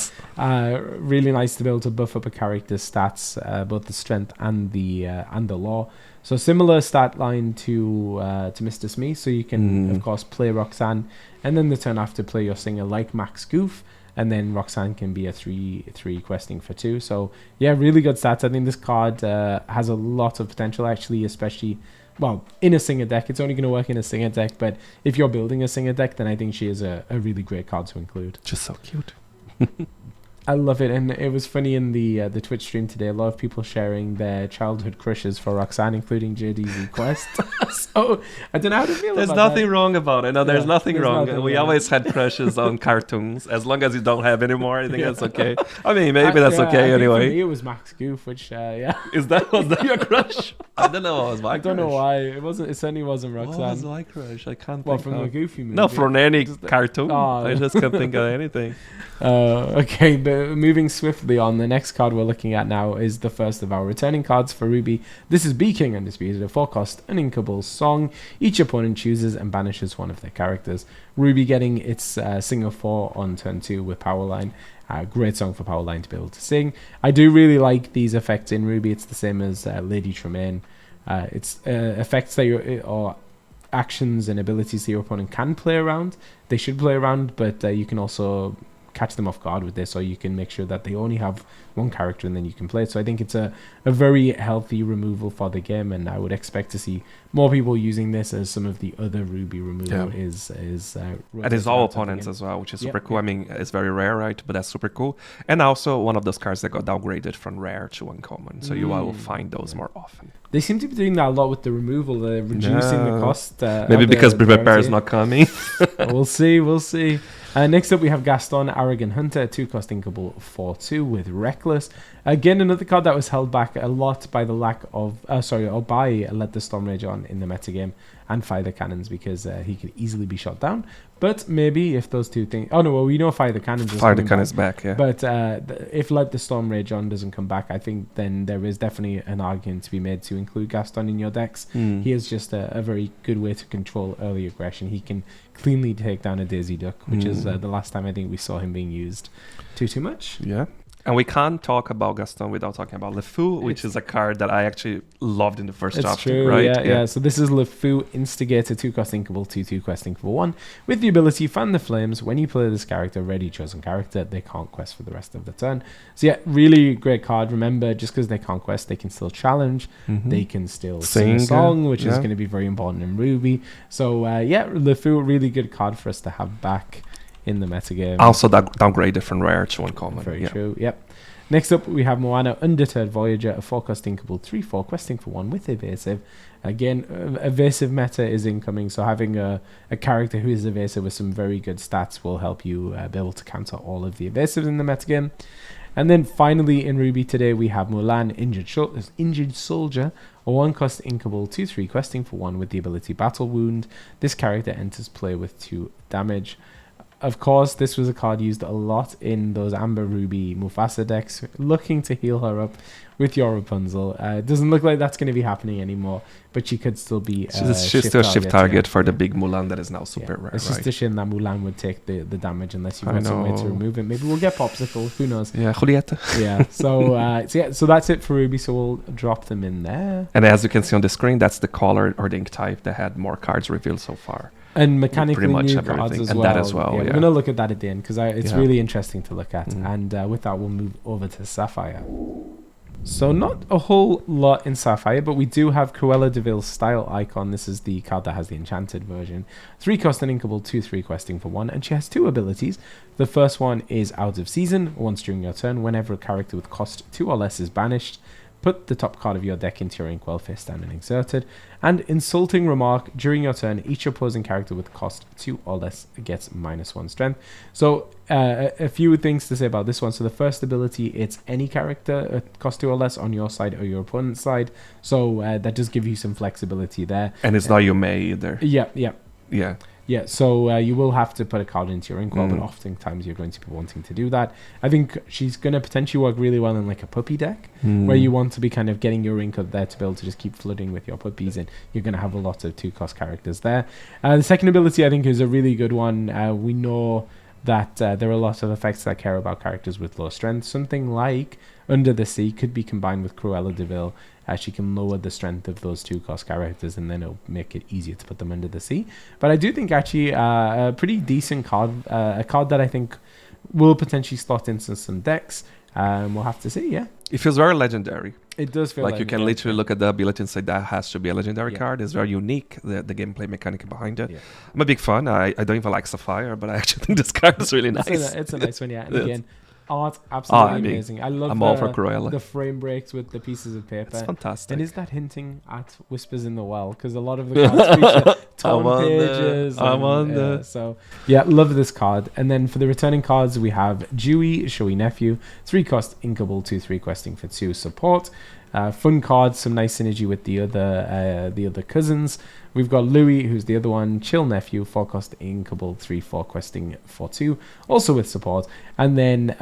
Really nice to be able to buff up a character's stats, both the strength and the lore. So similar stat line to Mr. Smee. So you can of course play Roxanne, and then the turn after play your singer like Max Goof, and then Roxanne can be a 3/3 questing for 2. So yeah, really good stats. I think this card has a lot of potential actually, especially. Well, in a singer deck, it's only going to work in a singer deck, but if you're building a singer deck, then I think she is a really great card to include. Just so cute. I love it, and it was funny in the Twitch stream today. A lot of people sharing their childhood crushes for Roxanne, including JD's Quest. So I don't know how to feel. There's nothing wrong about it. No, there's nothing wrong. We always had crushes on cartoons. As long as you don't have anymore, I think that's okay. I mean, maybe that's okay anyway. For me, it was Max Goof, which was that your crush? I don't know. What was my crush? I don't know why it wasn't. It certainly wasn't Roxanne. What was my crush? I can't. Well, from the Goofy movie. No, from any cartoon. I just can't think of anything. Okay, but moving swiftly on, the next card we're looking at now is the first of our returning cards for Ruby. This is Bee King Undisputed, a 4-cost uninkable song. Each opponent chooses and banishes one of their characters. Ruby getting its Singer 4 on turn 2 with Powerline. Great song for Powerline to be able to sing. I do really like these effects in Ruby. It's the same as Lady Tremaine. It's effects that or actions and abilities that your opponent can play around. They should play around, but you can also catch them off guard with this, or you can make sure that they only have one character and then you can play it. So I think it's a very healthy removal for the game, and I would expect to see more people using this as some of the other Ruby removal is and it's all opponents as well, which is super cool. I mean, it's very rare, right? But that's super cool. And also one of those cards that got downgraded from rare to uncommon, so you will find those more often. They seem to be doing that a lot with the removal. They're reducing the cost. Maybe because Prepare is not coming. We'll see. Next up, we have Gaston, Arrogant Hunter, a 2-cost inkable 4/2 with Reckless. Again, another card that was held back a lot by the lack of, by Let the Storm Rage On in the metagame and Fire the Cannons, because he could easily be shot down. But maybe if those two things... Oh, no, well, we know Fire the Cannons is Fire the Cannons back, yeah. But if Let the Storm Rage On doesn't come back, I think then there is definitely an argument to be made to include Gaston in your decks. He is just a very good way to control early aggression. He can cleanly take down a Daisy Duck, which is the last time I think we saw him being used too much. Yeah. And we can't talk about Gaston without talking about Le Fou, which is a card that I actually loved in the first draft. True, right? Yeah. So this is Le Fou, Instigator, 2-cost inkable, 2/2 questing for 1. With the ability Fan the Flames, when you play this character, ready chosen character, they can't quest for the rest of the turn. So yeah, really great card. Remember, just because they can't quest, they can still challenge. They can still sing a song, which is going to be very important in Ruby. So Le Fou, really good card for us to have back in the metagame. Also downgraded from rare to uncommon. Very true, yep. Next up, we have Moana, Undeterred Voyager, a 4-cost inkable 3/4 questing for 1 with Evasive. Again, evasive meta is incoming, so having a character who is evasive with some very good stats will help you be able to counter all of the evasives in the metagame. And then finally in Ruby today, we have Mulan, Injured Soldier, a 1-cost inkable 2/3 questing for 1 with the ability Battle Wound. This character enters play with 2 damage. Of course, this was a card used a lot in those Amber Ruby Mufasa decks, looking to heal her up with your Rapunzel. It doesn't look like that's going to be happening anymore, but she could still be she's still a shift target for the big Mulan that is now super rare. It's just a shame that Mulan would take the damage unless you want some way to remove it. Maybe we'll get Popsicle, who knows? Yeah, Julieta. Yeah, so that's it for Ruby, so we'll drop them in there. And as you can see on the screen, that's the color or the ink type that had more cards revealed so far. And mechanically new cards as and well. That as well. We're going to look at that at the end because it's really interesting to look at. And with that, we'll move over to Sapphire. So not a whole lot in Sapphire, but we do have Cruella De Vil's style icon. This is the card that has the enchanted version. 3 cost and inkable, 2/3 questing for 1, and she has 2 abilities. The first one is out of season. Once during your turn, whenever a character with cost 2 or less is banished, put the top card of your deck into your inkwell face stand and insert it. And insulting remark, during your turn, each opposing character with cost 2 or less gets -1 strength. So a few things to say about this one. So the first ability, it's any character cost 2 or less on your side or your opponent's side. So that does give you some flexibility there. And it's not you may either. Yeah, so you will have to put a card into your inkwell, but oftentimes you're going to be wanting to do that. I think she's going to potentially work really well in like a puppy deck, where you want to be kind of getting your ink up there to be able to just keep flooding with your puppies, and you're going to have a lot of 2-cost characters there. The second ability, I think, is a really good one. We know that there are lots of effects that care about characters with low strength. Something like Under the Sea could be combined with Cruella De Vil. She can lower the strength of those 2-cost characters, and then it'll make it easier to put them under the sea. But I do think actually a pretty decent card, a card that I think will potentially slot into some decks. We'll have to see, yeah. It feels very legendary. It does feel like you can literally look at the ability and say that has to be a legendary card. It's very unique, the gameplay mechanic behind it. Yeah. I'm a big fan. I don't even like Sapphire, but I actually think this card is really nice. It's a nice one, yeah. And again, art absolutely amazing. I love all for Cruella. The frame breaks with the pieces of paper. It's fantastic. And is that hinting at Whispers in the Well? Because a lot of the cards feature torn pages. So yeah, love this card. And then for the returning cards, we have Dewey, Showy Nephew, 3 cost inkable, 2/3 questing for 2 support. Fun cards, some nice synergy with the other cousins. We've got Louis, who's the other one, Chill Nephew, 4 cost inkable, 3/4 questing for 2, also with support. And then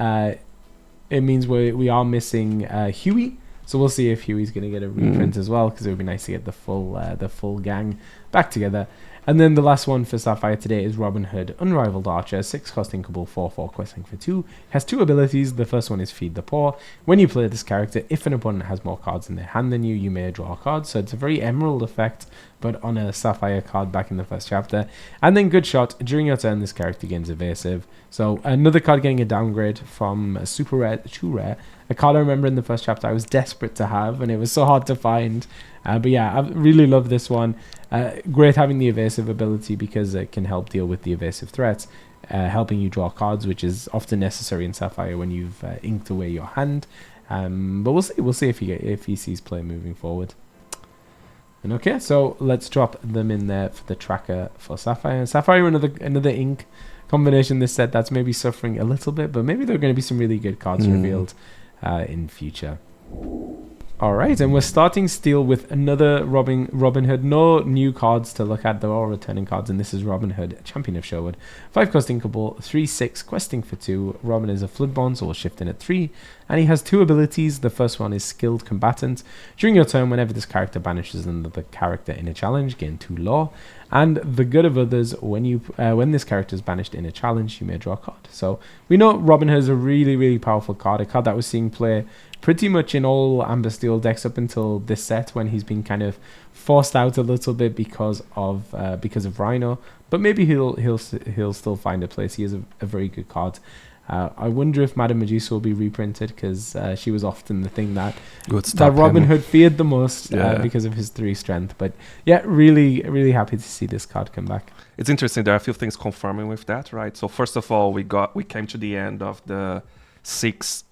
it means we are missing Huey, so we'll see if Huey's going to get a reprint as well, because it would be nice to get the full gang back together. And then the last one for Sapphire today is Robin Hood, Unrivaled Archer, 6 cost inkable, 4/4 questing for 2. Has 2 abilities. The first one is Feed the Poor. When you play this character, if an opponent has more cards in their hand than you, you may draw a card. So it's a very Emerald effect, but on a Sapphire card back in the first chapter. And then Good Shot. During your turn, this character gains evasive. So another card getting a downgrade from a super rare to rare. A card I remember in the first chapter I was desperate to have, and it was so hard to find. But yeah, I really love this one. Great having the evasive ability, because it can help deal with the evasive threats, helping you draw cards, which is often necessary in Sapphire when you've inked away your hand. But we'll see if he sees play moving forward. And okay, so let's drop them in there for the tracker for Sapphire. Sapphire, another ink combination this set that's maybe suffering a little bit, but maybe there are going to be some really good cards revealed in future. All right, and we're starting still with another Robin Hood. No new cards to look at. They're all returning cards, and this is Robin Hood, Champion of Sherwood. 5 cost inkable, 3/6 questing for 2. Robin is a Floodborn, so we'll shift in at 3. And he has 2 abilities. The first one is Skilled Combatant. During your turn, whenever this character banishes another character in a challenge, gain 2 lore. And the Good of Others, when this character is banished in a challenge, you may draw a card. So we know Robin Hood is a really, really powerful card. A card that we're seeing play pretty much in all Amber Steel decks up until this set, when he's been kind of forced out a little bit because of Rhino. But maybe he'll still find a place. He is a very good card. I wonder if Madame Medusa will be reprinted, because she was often the thing that Robin Hood feared the most because of his 3 strength. But yeah, really, really happy to see this card come back. It's interesting. There are a few things confirming with that, right? So first of all, we came to the end of the 6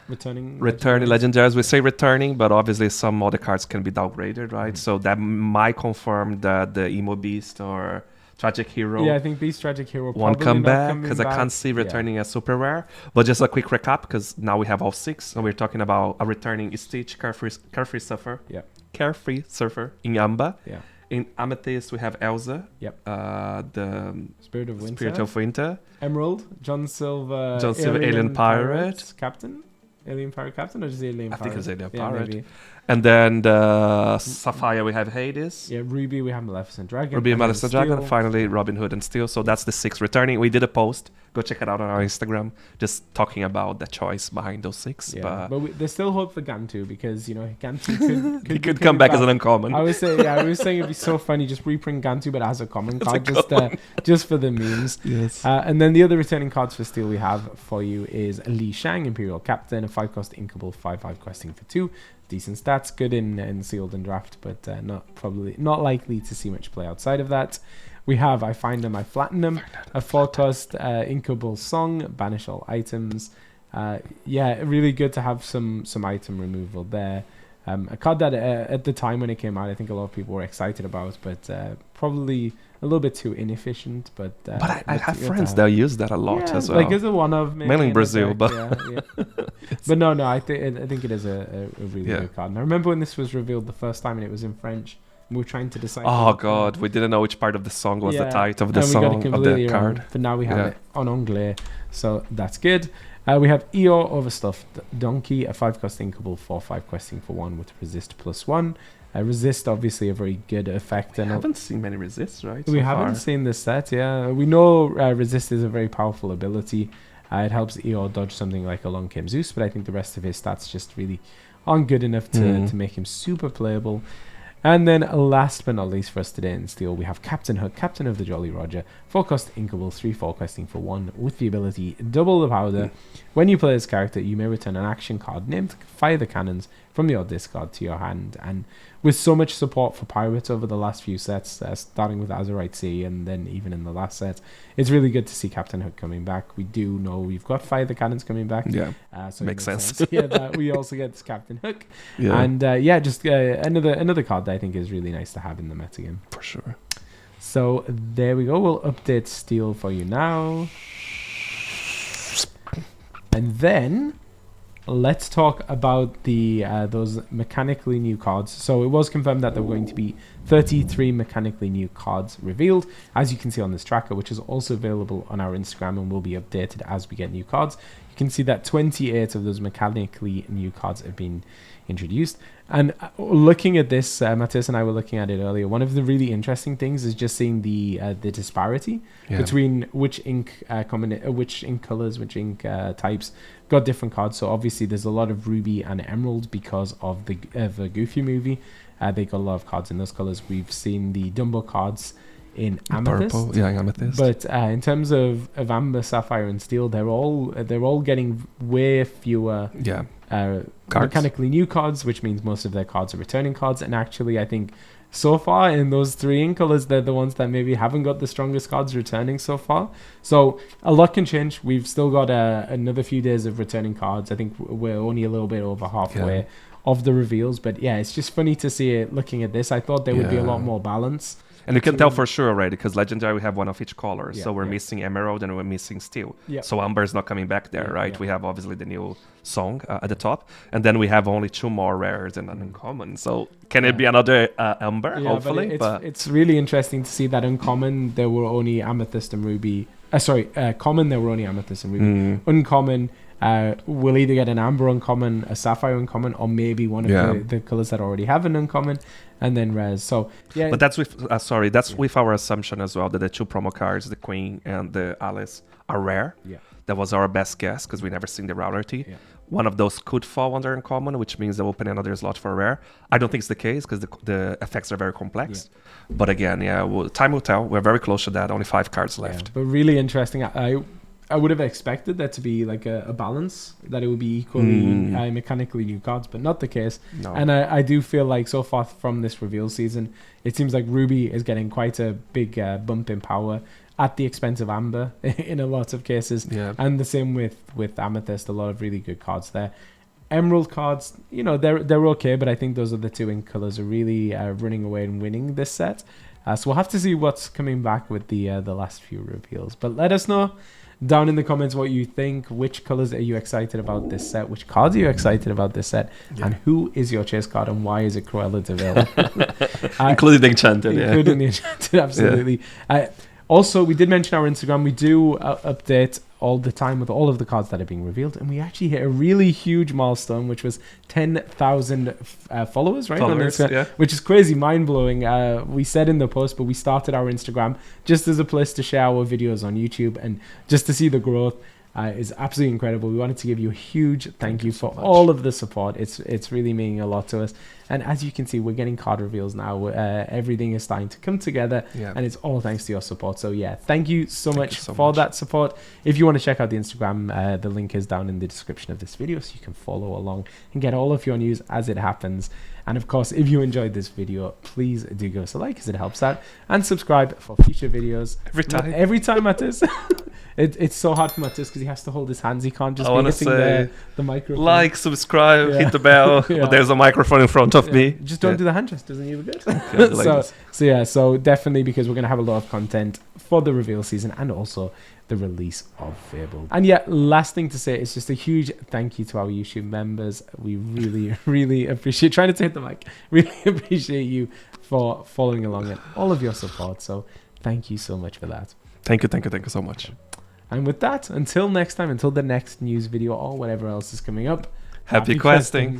returning legendaries. We say returning, but obviously some other cards can be downgraded, right? So that might confirm that the Emo Beast or Tragic Hero. Yeah, I think Beast Tragic Hero won't come back, because I can't see returning as super rare. But just a quick recap, because now we have all 6. So we're talking about a returning Stitch, Carefree Surfer. Yeah. Carefree Surfer in Amba. Yeah. In Amethyst, we have Elsa. Yep. The Spirit of Winter. Emerald, John Silver, Alien Pirate. Captain? Alien Pirate Captain, or just Alien Pirate? I think it's Alien Pirate. Maybe. And then the Sapphire, we have Hades. Yeah, Ruby, we have Maleficent Dragon. And finally Robin Hood and Steel. So that's the 6 returning. We did a post go check it out on our Instagram. Just talking about the choice behind those 6. Yeah, but there's still hope for Gantu because Gantu could come back as an uncommon. I was saying it'd be so funny just reprint Gantu but as a common card just for the memes. Yes. And then the other returning cards for Steel we have for you is Li Shang, Imperial Captain, a 5-cost inkable 5/5 questing for 2. Decent stats, good in sealed and draft, but not likely to see much play outside of that. We have I Find Them, I Flatten Them, a 4-cost inkable song, banish all items. Really good to have some item removal there. A card that at the time when it came out, I think a lot of people were excited about, but probably a little bit too inefficient. But I have friends that use that a lot as well. Like as a one-of, mainly in Brazil, but but no, I think it is a really good card. And I remember when this was revealed the first time and it was in French. We were trying to decide. Oh God, we didn't know which part of the song was the title of the song of the card. Wrong, but now we have it on Anglais, so that's good. We have Eeyore Overstuffed Donkey, a 5-cost inkable 4/5 questing for 1 with resist +1. Resist, obviously, a very good effect. We haven't seen many resists, right? We haven't seen this set, we know resist is a very powerful ability. It helps Eeyore dodge something like a Long Came Zeus, but I think the rest of his stats just really aren't good enough to make him super playable. And then last but not least for us today in Steel, we have Captain Hook, Captain of the Jolly Roger, 4-cost inkable 3/4 questing for 1 with the ability Double the Powder. When you play this character, you may return an action card named Fire the Cannons from your discard to your hand. And with so much support for pirates over the last few sets, starting with Azurite Sea and then even in the last set, it's really good to see Captain Hook coming back. We do know we've got Fire the Cannons coming back. Yeah, so makes sense. That we also get this Captain Hook. Yeah. And just another card that I think is really nice to have in the meta game. For sure. So there we go. We'll update Steel for you now. And then let's talk about the those mechanically new cards. So it was confirmed that there were going to be 33 mechanically new cards revealed, as you can see on this tracker, which is also available on our Instagram and will be updated as we get new cards. You can see that 28 of those mechanically new cards have been introduced. And looking at this, Matthias and I were looking at it earlier. One of the really interesting things is just seeing the disparity between which ink colors, which ink types got different cards. So obviously there's a lot of Ruby and Emerald because of the Goofy movie. They got a lot of cards in those colors. We've seen the Dumbo cards in Amethyst. Purple, Amethyst. But in terms of Amber, Sapphire, and Steel, they're all getting way fewer mechanically new cards, which means most of their cards are returning cards. And actually, I think so far in those 3 ink colors, they're the ones that maybe haven't got the strongest cards returning so far. So a lot can change. We've still got another few days of returning cards. I think we're only a little bit over halfway of the reveals. But it's just funny to see it looking at this. I thought there would be a lot more balance. And you can tell for sure already, because Legendary, we have one of each color. So we're missing Emerald and we're missing Steel. So Amber is not coming back there, right? We have obviously the new song at the top. And then we have only 2 more rares and an uncommon. So can it be another Amber, hopefully? But it's really interesting to see that uncommon, there were only Amethyst and Ruby. Common, there were only Amethyst and Ruby. Uncommon, we'll either get an Amber uncommon, a Sapphire uncommon, or maybe one of the colors that already have an uncommon, and then res. So but that's with with our assumption as well that the 2 promo cards, the Queen and the Alice, are rare. That was our best guess because we never seen the rarity. One of those could fall under uncommon, which means they'll open another slot for rare. I don't think it's the case because the effects are very complex. But again, time will tell. We're very close to that. Only 5 cards left. But really interesting. I would have expected that to be like a balance, that it would be equally mechanically new cards, but not the case. No. And I do feel like so far from this reveal season, it seems like Ruby is getting quite a big bump in power at the expense of Amber in a lot of cases. And the same with Amethyst, a lot of really good cards there. Emerald cards, they're okay, but I think those are the 2 ink colors are really running away and winning this set. So we'll have to see what's coming back with the last few reveals. But let us know down in the comments what you think. Which colors are you excited about this set? Which cards are you excited about this set? And who is your chase card and why is it Cruella De Vil? Including the Enchanted. Including the Enchanted, absolutely. Also, we did mention our Instagram. We do update all the time with all of the cards that are being revealed, and we actually hit a really huge milestone, which was 10,000 followers, right? Which is crazy, mind-blowing. We said in the post, but we started our Instagram just as a place to share our videos on YouTube, and just to see the growth is absolutely incredible. We wanted to give you a huge thank you for all of the support. It's really meaning a lot to us. And as you can see, we're getting card reveals now. Everything is starting to come together, and it's all thanks to your support. So yeah, thank you so much for that support. If you want to check out the Instagram, the link is down in the description of this video, so you can follow along and get all of your news as it happens. And of course, if you enjoyed this video, please do give us a like, because it helps out, and subscribe for future videos. Every time, Matis. It's so hard for Matis because he has to hold his hands. He can't just be hitting the microphone. Like, subscribe, hit the bell. But there's a microphone in front of me. Just don't do the hand gestures and you're good. So definitely, because we're going to have a lot of content for the reveal season and also the release of Fabled. And yeah, last thing to say is just a huge thank you to our YouTube members. We really, really appreciate, trying to hit the mic, really appreciate you for following along and all of your support. So thank you so much for that. Thank you so much. And with that, until next time, until the next news video or whatever else is coming up, happy questing.